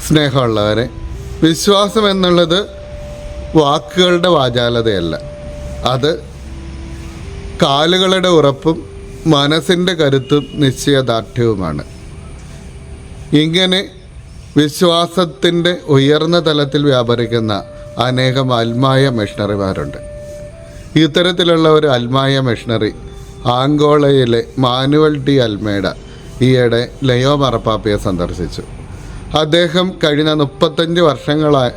സ്നേഹമുള്ളവരെ, വിശ്വാസം എന്നുള്ളത് വാക്കുകളുടെ വാചാലതയല്ല, അത് കാലുകളുടെ ഉറപ്പും മനസ്സിൻ്റെ കരുത്തും നിശ്ചയദാർഢ്യവുമാണ്. ഇങ്ങനെ വിശ്വാസത്തിൻ്റെ ഉയർന്ന തലത്തിൽ വ്യാപരിക്കുന്ന അനേകം ആത്മായ മിഷണറിമാരുണ്ട്. ഇത്തരത്തിലുള്ള ഒരു ആത്മായ മിഷണറി ആംഗോളയിലെ മാനുവൽ ടി അൽമേഡ ഈയിടെ ലയോ മാർപ്പാപ്പയെ സന്ദർശിച്ചു. അദ്ദേഹം കഴിഞ്ഞ 35 വർഷങ്ങളായി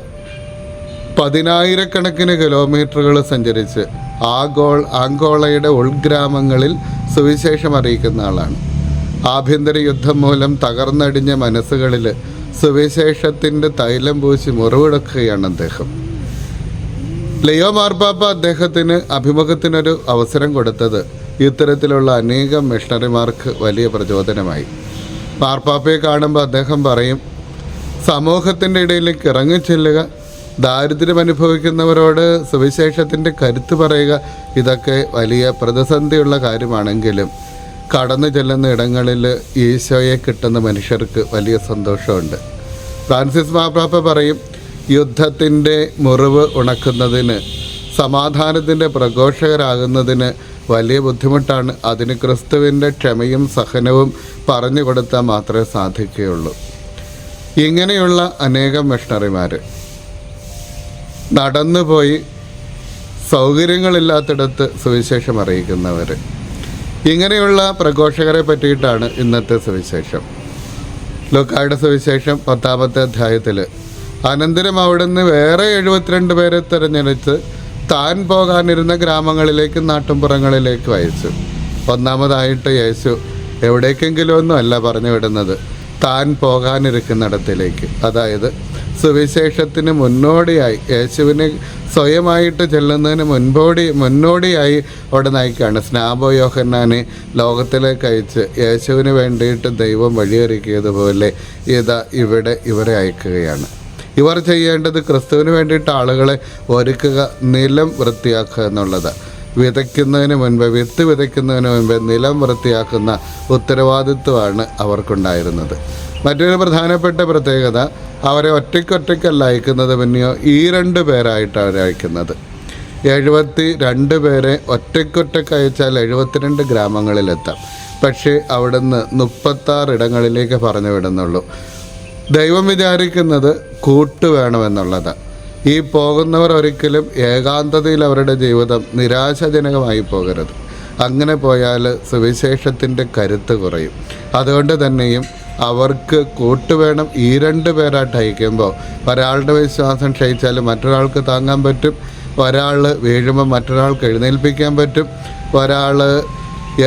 10,000-കണക്കിന് കിലോമീറ്ററുകൾ സഞ്ചരിച്ച് ആംഗോളയുടെ ഉൾഗ്രാമങ്ങളിൽ സുവിശേഷം അറിയിക്കുന്ന ആളാണ്. ആഭ്യന്തര യുദ്ധം മൂലം തകർന്നടിഞ്ഞ മനസ്സുകളിൽ സുവിശേഷത്തിൻ്റെ തൈലം പൂശി മുറിവെടുക്കുകയാണ് അദ്ദേഹം. ലയോ മാർപ്പാപ്പ അദ്ദേഹത്തിന് അഭിമുഖത്തിനൊരു അവസരം കൊടുത്തത് ഇത്തരത്തിലുള്ള അനേകം മിഷണറിമാർക്ക് വലിയ പ്രചോദനമായി. മാർപ്പാപ്പയെ കാണുമ്പോൾ അദ്ദേഹം പറയും, സമൂഹത്തിൻ്റെ ഇടയിലേക്ക് ഇറങ്ങിച്ചെല്ലുക, ദാരിദ്ര്യം അനുഭവിക്കുന്നവരോട് സുവിശേഷത്തിൻ്റെ കരുത്ത് പറയുക, ഇതൊക്കെ വലിയ പ്രതിസന്ധിയുള്ള കാര്യമാണെങ്കിലും കടന്നു ചെല്ലുന്ന ഇടങ്ങളിൽ ഈശോയെ കിട്ടുന്ന മനുഷ്യർക്ക് വലിയ സന്തോഷമുണ്ട്. ഫ്രാൻസിസ് മാർപ്പാപ്പ പറയും, യുദ്ധത്തിൻ്റെ മുറിവ് ഉണക്കുന്നതിന്, സമാധാനത്തിൻ്റെ പ്രഘോഷകരാകുന്നതിന് വലിയ ബുദ്ധിമുട്ടാണ്. അതിന് ക്രിസ്തുവിൻ്റെ ക്ഷമയും സഹനവും പറഞ്ഞു കൊടുത്താൽ മാത്രമേ സാധിക്കുകയുള്ളൂ. ഇങ്ങനെയുള്ള അനേകം മിഷണറിമാർ നടന്നുപോയി സൗകര്യങ്ങളില്ലാത്തിടത്ത് സുവിശേഷം അറിയിക്കുന്നവർ, ഇങ്ങനെയുള്ള പ്രഘോഷകരെ പറ്റിയിട്ടാണ് ഇന്നത്തെ സുവിശേഷം. ലൂക്കായുടെ സുവിശേഷം 10-ാമത്തെ അധ്യായത്തിൽ അനന്തരം അവിടുന്ന് വേറെ 72 പേരെ തിരഞ്ഞെടുത്ത് താൻ പോകാനിരുന്ന ഗ്രാമങ്ങളിലേക്കും നാട്ടുംപുറങ്ങളിലേക്കും അയച്ചു. ഒന്നാമതായിട്ട് യേശു എവിടേക്കെങ്കിലും ഒന്നും അല്ല പറഞ്ഞു വിടുന്നത്, താൻ പോകാനിരിക്കുന്നിടത്തിലേക്ക്. അതായത് സുവിശേഷത്തിന് മുന്നോടിയായി, യേശുവിന് സ്വയമായിട്ട് ചെല്ലുന്നതിന് മുന്നോടിയായി അവിടെ നയിക്കുകയാണ്. സ്നാപക യോഹന്നാനെ ലോകത്തിലേക്ക് അയച്ച് യേശുവിന് വേണ്ടിയിട്ട് ദൈവം വഴിയൊരുക്കിയതുപോലെ ഇതാ ഇവിടെ ഇവരെ അയക്കുകയാണ്. ഇവർ ചെയ്യേണ്ടത് ക്രിസ്തുവിന് വേണ്ടിയിട്ട് ആളുകളെ ഒരുക്കുക, നിലം വൃത്തിയാക്കുക എന്നുള്ളത്. വിതയ്ക്കുന്നതിന് മുൻപ്, വിത്ത് വിതയ്ക്കുന്നതിന് മുൻപ് നിലം വൃത്തിയാക്കുന്ന ഉത്തരവാദിത്വമാണ് അവർക്കുണ്ടായിരുന്നത്. മറ്റൊരു പ്രധാനപ്പെട്ട പ്രത്യേകത, അവരെ ഒറ്റയ്ക്കല്ല അയക്കുന്നത്, പിന്നെയോ ഈ 2 പേരായിട്ട് അവരെ അയക്കുന്നത്. 72 പേരെ ഒറ്റയ്ക്കൊറ്റയ്ക്ക് അയച്ചാൽ 72 ഗ്രാമങ്ങളിലെത്താം. പക്ഷേ അവിടുന്ന് 36 ഇടങ്ങളിലേക്ക് പറഞ്ഞു വിടുന്നുള്ളൂ. ദൈവം വിചാരിക്കുന്നത് കൂട്ട് വേണമെന്നുള്ളത്. ഈ പോകുന്നവർ ഒരിക്കലും ഏകാന്തതയിൽ അവരുടെ ജീവിതം നിരാശാജനകമായി പോകരുത്. അങ്ങനെ പോയാൽ സുവിശേഷത്തിൻ്റെ കരുത്ത് കുറയും. അതുകൊണ്ട് തന്നെയും അവർക്ക് കൂട്ടുവേണം. ഈ 2 പേരായിട്ട് അയക്കുമ്പോൾ ഒരാളുടെ വിശ്വാസം ക്ഷയിച്ചാൽ മറ്റൊരാൾക്ക് താങ്ങാൻ പറ്റും, ഒരാൾ വീഴുമ്പോൾ മറ്റൊരാൾക്ക് എഴുന്നേൽപ്പിക്കാൻ പറ്റും, ഒരാൾ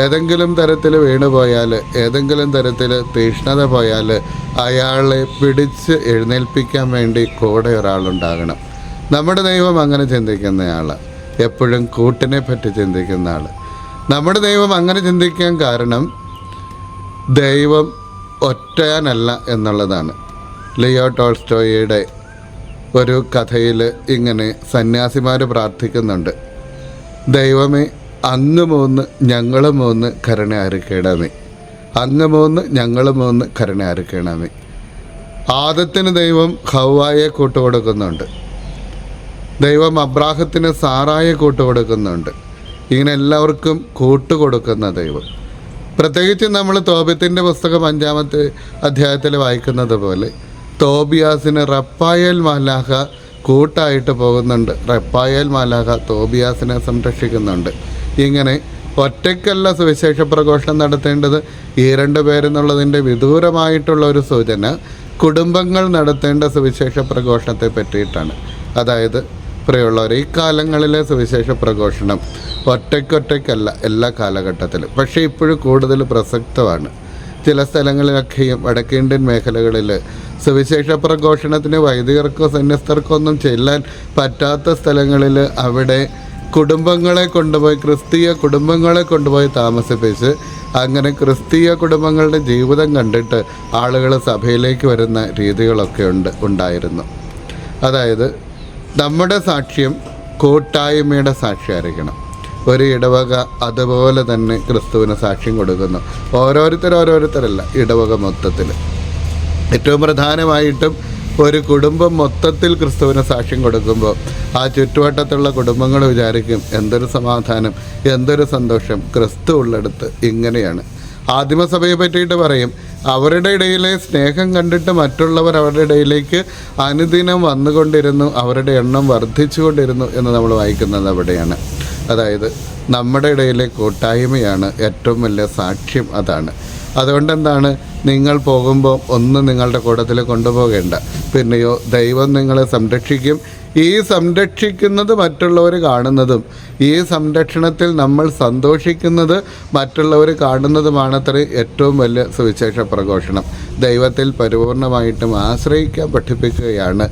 ഏതെങ്കിലും തരത്തിൽ വീണുപോയാൽ, ഏതെങ്കിലും തരത്തിൽ തീഷ്ണത പോയാൽ അയാളെ പിടിച്ച് എഴുന്നേൽപ്പിക്കാൻ വേണ്ടി കൂടെ ഒരാളുണ്ടാകണം. നമ്മുടെ ദൈവം അങ്ങനെ ചിന്തിക്കുന്നയാൾ, എപ്പോഴും കൂട്ടിനെ പറ്റി ചിന്തിക്കുന്ന ആൾ. നമ്മുടെ ദൈവം അങ്ങനെ ചിന്തിക്കാൻ കാരണം ദൈവം ഒറ്റയാനല്ല എന്നുള്ളതാണ്. ലിയോ ടോൾസ്റ്റോയിയുടെ ഒരു കഥയിൽ ഇങ്ങനെ സന്യാസിമാർ പ്രാർത്ഥിക്കുന്നുണ്ട്, ദൈവമേ അങ്ങ് 3 ഞങ്ങൾ 3 കരുണ അരുക്കണമേ, അങ്ങ് 3 ഞങ്ങൾ 3 കരുണ അരുക്കണമേ. ആദത്തിന് ദൈവം ഹവ്വായെ കൂട്ടുകൊടുക്കുന്നുണ്ട്, ദൈവം അബ്രാഹത്തിന് സാറായെ കൂട്ടുകൊടുക്കുന്നുണ്ട്. ഇങ്ങനെ എല്ലാവർക്കും കൂട്ടുകൊടുക്കുന്ന ദൈവം. പ്രത്യേകിച്ച് നമ്മൾ തോബിത്തിൻ്റെ പുസ്തകം 5-ാമത്തെ അധ്യായത്തിൽ വായിക്കുന്നത് പോലെ തോബിയാസിന് റപ്പായേൽ മാലാഖ കൂട്ടായിട്ട് പോകുന്നുണ്ട്. റപ്പായേൽ മാലാഖ തോബിയാസിനെ സംരക്ഷിക്കുന്നുണ്ട്. ഇങ്ങനെ ഒറ്റയ്ക്കല്ല സുവിശേഷ പ്രഘോഷണം നടത്തേണ്ടത്. ഈ 2 പേരെന്നുള്ളതിൻ്റെ വിദൂരമായിട്ടുള്ള ഒരു സൂചന കുടുംബങ്ങൾ നടത്തേണ്ട സുവിശേഷ പ്രഘോഷണത്തെ പറ്റിയിട്ടാണ്. അതായത് പ്രിയമുള്ളവർ, ഈ കാലങ്ങളിലെ സുവിശേഷ പ്രഘോഷണം ഒറ്റയ്ക്കല്ല എല്ലാ കാലഘട്ടത്തിലും, പക്ഷേ ഇപ്പോഴും കൂടുതൽ പ്രസക്തമാണ്. ചില സ്ഥലങ്ങളിലൊക്കെയും വടക്കേന്ത്യൻ മേഖലകളിൽ സുവിശേഷ പ്രഘോഷണത്തിന് വൈദികർക്കോ സന്യസ്തർക്കോ ഒന്നും ചെല്ലാൻ പറ്റാത്ത സ്ഥലങ്ങളിൽ അവിടെ കുടുംബങ്ങളെ കൊണ്ടുപോയി, ക്രിസ്തീയ കുടുംബങ്ങളെ കൊണ്ടുപോയി താമസിപ്പിച്ച് അങ്ങനെ ക്രിസ്തീയ കുടുംബങ്ങളുടെ ജീവിതം കണ്ടിട്ട് ആളുകൾ സഭയിലേക്ക് വരുന്ന രീതികളൊക്കെ ഉണ്ടായിരുന്നു. അതായത് നമ്മുടെ സാക്ഷ്യം കൂട്ടായ്മയുടെ സാക്ഷിയായിരിക്കണം. ഒരു ഇടവക അതുപോലെ തന്നെ ക്രിസ്തുവിന് സാക്ഷ്യം കൊടുക്കുന്നു. ഓരോരുത്തരല്ല, ഇടവക മൊത്തത്തിൽ. ഏറ്റവും പ്രധാനമായിട്ടും ഒരു കുടുംബം മൊത്തത്തിൽ ക്രിസ്തുവിന് സാക്ഷ്യം കൊടുക്കുമ്പോൾ ആ ചുറ്റുവട്ടത്തുള്ള കുടുംബങ്ങൾ വിചാരിക്കും, എന്തൊരു സമാധാനം, എന്തൊരു സന്തോഷം, ക്രിസ്തു ഉള്ളിടത്ത് ഇങ്ങനെയാണ്. ആദിമസഭയെ പറ്റിയിട്ട് പറയും, അവരുടെ ഇടയിലെ സ്നേഹം കണ്ടിട്ട് മറ്റുള്ളവർ അവരുടെ ഇടയിലേക്ക് അനുദിനം വന്നുകൊണ്ടിരുന്നു, അവരുടെ എണ്ണം വർദ്ധിച്ചുകൊണ്ടിരുന്നു എന്ന് നമ്മൾ വായിക്കുന്നത് അവിടെയാണ്. അതായത് നമ്മുടെ ഇടയിലെ കൂട്ടായ്മയാണ് ഏറ്റവും വലിയ സാക്ഷ്യം. അതാണ്. അതുകൊണ്ട് എന്താണ്, നിങ്ങൾ പോകുമ്പോൾ ഒന്നും നിങ്ങളുടെ കൂട്ടത്തിൽ കൊണ്ടുപോകേണ്ട. പിന്നെയോ ദൈവം നിങ്ങളെ സംരക്ഷിക്കും. ഈ സംരക്ഷിക്കുന്നത് മറ്റുള്ളവർ കാണുന്നതും ഈ സംരക്ഷണത്തിൽ നമ്മൾ സന്തോഷിക്കുന്നത് മറ്റുള്ളവർ കാണുന്നതുമാണത്രേ ഏറ്റവും വലിയ സുവിശേഷ പ്രഘോഷണം. ദൈവത്തിൽ പരിപൂർണമായിട്ടും ആശ്രയിക്കാൻ പഠിപ്പിക്കുകയാണ്.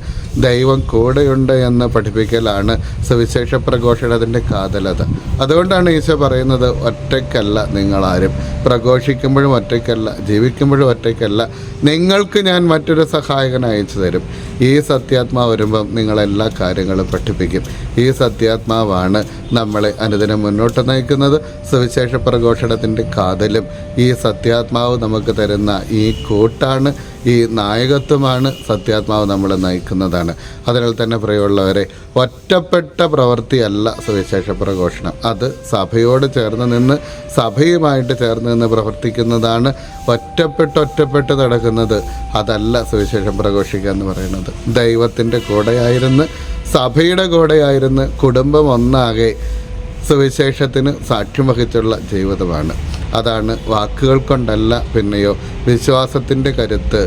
ദൈവം കൂടെയുണ്ട് എന്ന് പഠിപ്പിക്കലാണ് സുവിശേഷ പ്രഘോഷണത്തിൻ്റെ കാതലത. അതുകൊണ്ടാണ് ഈശോ പറയുന്നത്, ഒറ്റയ്ക്കല്ല നിങ്ങളാരും, പ്രഘോഷിക്കുമ്പോഴും ഒറ്റയ്ക്കല്ല, ജീവിക്കുമ്പോഴും ഒറ്റയ്ക്കല്ല, നിങ്ങൾക്ക് ഞാൻ മറ്റൊരു സഹായകൻ അയച്ചു തരും. ഈ സത്യാത്മാവ് വരുമ്പം നിങ്ങളെല്ലാ കാര്യങ്ങളും പഠിപ്പിക്കും. ഈ സത്യാത്മാവാണ് നമ്മളെ അനുദിനം മുന്നോട്ട് നയിക്കുന്നത്. സുവിശേഷ പ്രഘോഷണത്തിൻ്റെ കാതലും ഈ സത്യാത്മാവ് നമുക്ക് തരുന്ന ഈ കൂട്ടാണ്, ഈ നായകത്വമാണ്. സത്യാത്മാവ് നമ്മളെ നയിക്കുന്നതാണ്. അതിനാൽ തന്നെ പ്രിയമുള്ളവരെ, ഒറ്റപ്പെട്ട പ്രവൃത്തിയല്ല സുവിശേഷ പ്രഘോഷണം. അത് സഭയോട് ചേർന്ന് നിന്ന്, സഭയുമായിട്ട് ചേർന്ന് നിന്ന് പ്രവർത്തിക്കുന്നതാണ്. ഒറ്റപ്പെട്ട് നടക്കുന്നത് അതല്ല സുവിശേഷം പ്രഘോഷിക്കുക എന്ന് പറയുന്നത്. ദൈവത്തിൻ്റെ കൂടെയായിരുന്ന്, സഭയുടെ കൂടെയായിരുന്ന്, കുടുംബം ഒന്നാകെ സുവിശേഷത്തിന് സാക്ഷ്യം വഹിച്ചുള്ള ജീവിതമാണ്. അതാണ് വാക്കുകൾ കൊണ്ടല്ല, പിന്നെയോ വിശ്വാസത്തിൻ്റെ കരുത്ത്,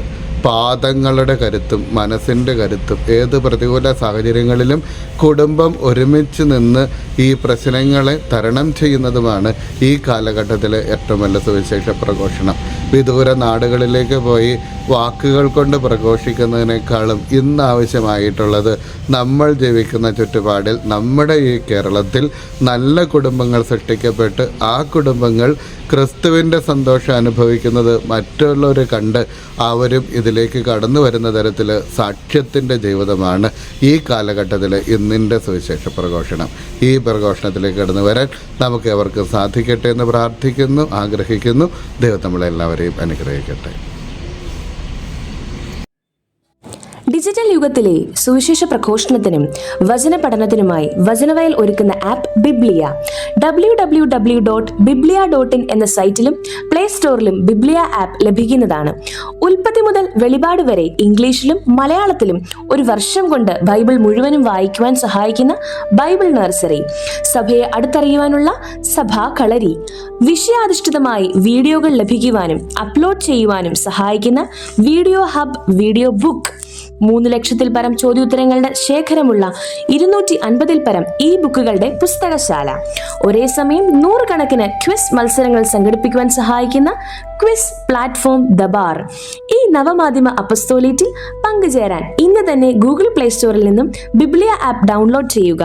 പാദങ്ങളുടെ കരുത്തും മനസ്സിൻ്റെ കരുത്തും. ഏത് പ്രതികൂല സാഹചര്യങ്ങളിലും കുടുംബം ഒരുമിച്ച് നിന്ന് ഈ പ്രശ്നങ്ങളെ തരണം ചെയ്യുന്നതുമാണ് ഈ കാലഘട്ടത്തിലെ ഏറ്റവും വലിയ സുവിശേഷ പ്രഘോഷണം. വിദൂര നാടുകളിലേക്ക് പോയി വാക്കുകൾ കൊണ്ട് പ്രഘോഷിക്കുന്നതിനേക്കാളും ഇന്ന് ആവശ്യമായിട്ടുള്ളത് നമ്മൾ ജീവിക്കുന്ന ചുറ്റുപാടിൽ, നമ്മുടെ ഈ കേരളത്തിൽ നല്ല കുടുംബങ്ങൾ സൃഷ്ടിക്കപ്പെട്ട് ആ കുടുംബങ്ങൾ ക്രിസ്തുവിൻ്റെ സന്തോഷം അനുഭവിക്കുന്നത് മറ്റുള്ളവർ കണ്ട് അവരും ഇതിലേക്ക് കടന്നു വരുന്ന തരത്തിൽ സാക്ഷ്യത്തിൻ്റെ ജീവിതമാണ് ഈ കാലഘട്ടത്തിൽ ഇന്നിൻ്റെ സുവിശേഷ പ്രഘോഷണം. ഈ പ്രഘോഷണത്തിലേക്ക് കടന്നു വരാൻ നമുക്ക് എവർക്കും സാധിക്കട്ടെ എന്ന് പ്രാർത്ഥിക്കുന്നു, ആഗ്രഹിക്കുന്നു. ദൈവം നമ്മളെല്ലാവരെയും അനുഗ്രഹിക്കട്ടെ. ഡിജിറ്റൽ യുഗത്തിലെ സുവിശേഷ പ്രഘോഷണത്തിനും വചന പഠനത്തിനുമായി വചനവയൽ ഒരുക്കുന്ന ആപ്പ് ബിബ്ലിയ. www.biblia.in എന്ന സൈറ്റിലും പ്ലേ സ്റ്റോറിലും ബിബ്ലിയ ആപ്പ് ലഭിക്കുന്നതാണ്. ഉൽപ്പത്തി മുതൽ വെളിപാട് വരെ ഇംഗ്ലീഷിലും മലയാളത്തിലും ഒരു വർഷം കൊണ്ട് ബൈബിൾ മുഴുവനും വായിക്കുവാൻ സഹായിക്കുന്ന ബൈബിൾ നഴ്സറി, സഭയെ അടുത്തറിയുവാനുള്ള സഭാ കളരി, വിഷയാധിഷ്ഠിതമായി വീഡിയോകൾ ലഭിക്കുവാനും അപ്ലോഡ് ചെയ്യുവാനും സഹായിക്കുന്ന വീഡിയോ ഹബ്, വീഡിയോ ബുക്ക്, 3 ലക്ഷത്തിൽ പരം ചോദ്യോത്തരങ്ങളുടെ ശേഖരമുള്ള 250-ൽ പരം ഈ ബുക്കുകളുടെ പുസ്തകശാല, ഒരേ സമയം 100 കണക്കിന് ക്വിസ് മത്സരങ്ങൾ സംഘടിപ്പിക്കുവാൻ സഹായിക്കുന്ന ക്വിസ് പ്ലാറ്റ്ഫോം ദ ബാർ. ഈ നവമാധ്യമ അപ്പസ്തോലേറ്റിൽ പങ്കുചേരാൻ ഇന്ന് തന്നെ ഗൂഗിൾ പ്ലേ സ്റ്റോറിൽ നിന്നും ബിബ്ലിയ ആപ്പ് ഡൗൺലോഡ് ചെയ്യുക.